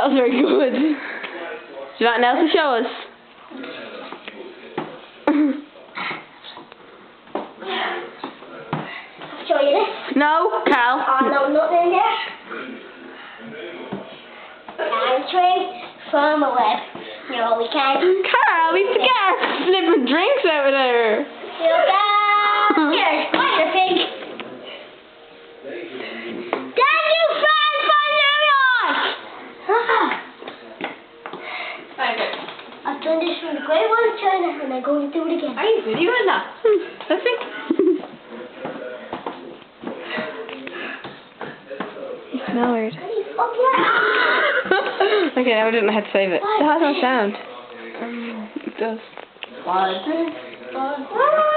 was very good. Do you like now to show us? Show you this? No, Cal. Oh, no, nothing in there. Entry from a web. No, we can't. Carl, we forget our flipping drinks over there. Look out! Here, spider pig. Thank you, friend, for your life! I've done this from the Great Wall of China and I'm going to do it again. Are you really good now? Let's see. You smell weird. Okay, now I don't know how to save it. That has no sound. It does.